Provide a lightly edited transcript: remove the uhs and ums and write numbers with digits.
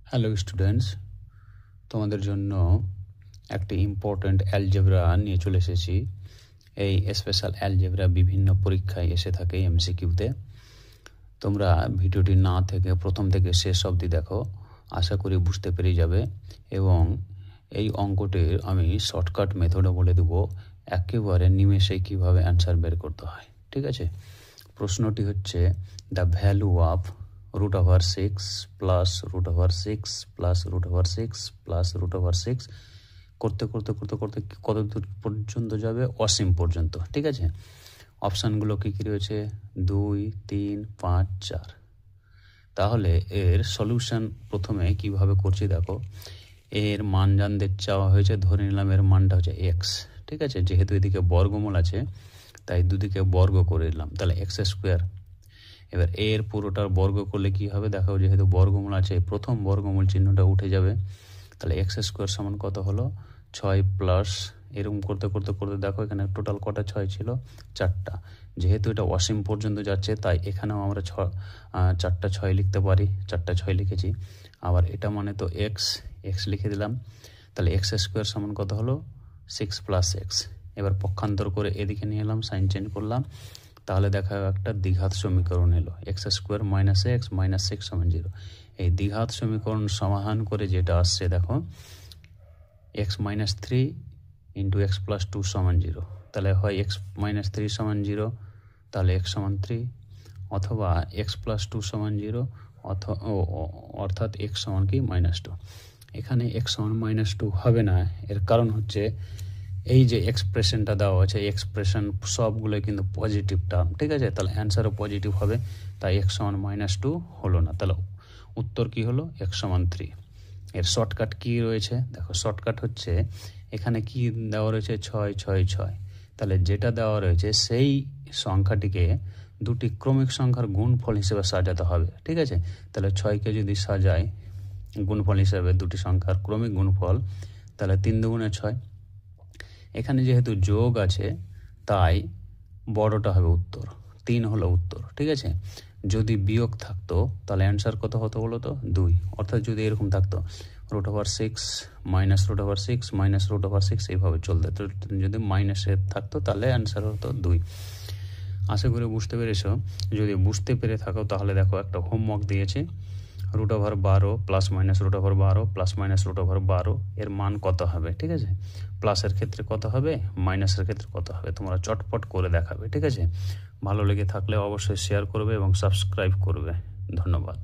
Hello students, তোমাদের জন্য একটি ইম্পর্ট্যান্ট অ্যালজেব্রা নিয়ে চলে এসেছি। এই স্পেশাল অ্যালজেব্রা বিভিন্ন পরীক্ষায় এসে থাকে এমসিকিউতে। তোমরা ভিডিওটি না থেকে প্রথম থেকে শেষ অবধি দেখো, আশা করি বুঝতে পেরে যাবে। এবং এই অঙ্কটির আমি শর্টকাট মেথডও বলে দেবো, একেবারে নিমেষে কীভাবে অ্যান্সার বের করতে হয়। ঠিক আছে, প্রশ্নটি হচ্ছে the value of √6 plus √6 plus √6 plus √6 করতে করতে করতে করতে কত দূর পর্যন্ত যাবে? অসীম পর্যন্ত। ঠিক আছে, অপশানগুলো কী কী রয়েছে? 2, 3, 5, 4। তাহলে এর সলিউশন প্রথমে কিভাবে করছি দেখো। এর মান জানতে চাওয়া হয়েছে, ধরে নিলাম এর মানটা হচ্ছে এক্স। ঠিক আছে, যেহেতু এদিকে বর্গমূল আছে তাই দুদিকে বর্গ করে দিলাম, তাহলে x²। এবার এর পুরোটার বর্গ করলে কি হবে দেখো, যেহেতু বর্গমূল আছে প্রথম বর্গমূল চিহ্নটা উঠে যাবে, তাহলে x² সমান কত হলো? 6 প্লাস এরকম করতে করতে করতে দেখো এখানে টোটাল কটা 6 ছিল? 4টা। যেহেতু এটা অসীম পর্যন্ত যাচ্ছে তাই এখানেও আমরা 4টা 6 লিখতে পারি, 4টা 6 লিখেছি। আবার এটা মানে তো x লিখে দিলাম, তাহলে x² সমান কত হলো? 6 প্লাস x। এবার পক্ষান্তর করে এদিকে নিয়ে এলাম, সাইন চেঞ্জ করলাম, তাহলে দেখা একটা দ্বিঘাত সমীকরণ এলো, x² মাইনাস এক্স মাইনাস 6 সমান 0। এই দ্বিঘাত সমীকরণ সমাধান করে যেটা আসছে দেখো, x-3 ইন্টু x প্লাস 2 সমান 0। তাহলে হয় x-3 সমান 0, তাহলে x সমান 3, অথবা x প্লাস 2 সমান 0, অর্থাৎ x সমান কি? -2। এখানে x সমান -2 হবে না, এর কারণ হচ্ছে এই যে এক্সপ্রেশনটা দেওয়া আছে, এক্সপ্রেশন সবগুলোই কিন্তু পজিটিভ টার্ম। ঠিক আছে, তাহলে অ্যান্সারও পজিটিভ হবে, তাই x সমান -2 হলো না। তাহলে উত্তর কি হলো? x সমান 3। এর শর্টকাট কি রয়েছে দেখো, শর্টকাট হচ্ছে এখানে কি দেওয়া রয়েছে? 6, 6, 6। তাহলে যেটা দেওয়া রয়েছে সেই সংখ্যাটিকে দুটি ক্রমিক সংখ্যার গুণফল হিসেবে সাজাতে হবে। ঠিক আছে, তাহলে 6কে যদি সাজায় গুণফল হিসেবে দুটি সংখ্যার ক্রমিক গুণফল, তাহলে 3 দুগুণে 6। এখানে যেহেতু যোগ আছে তাই বড়টা হবে উত্তর, 3 হলো উত্তর। ঠিক আছে, যদি বিয়োগ থাকতো তাহলে অ্যান্সার কত হতো বলো তো? 2। অর্থাৎ যদি এরকম থাকতো √6 মাইনাস √6 মাইনাস √6 এইভাবে চলতো, তো যদি মাইনাসে থাকতো তাহলে অ্যান্সার হতো 2। আশা করি বুঝতে পেরেছো। যদি বুঝতে পেরে থাকো তাহলে দেখো একটা হোমওয়ার্ক দিয়েছে, √12 প্লাস মাইনাস √12 প্লাস মাইনাস √12 এর মান কত হবে? ঠিক আছে, প্লাসের ক্ষেত্রে কত হবে, মাইনাসের ক্ষেত্রে কত হবে, তোমরা চটপট করে দেখাবে। ঠিক আছে, ভালো লেগে থাকলে অবশ্যই শেয়ার করবে এবং সাবস্ক্রাইব করবে। ধন্যবাদ।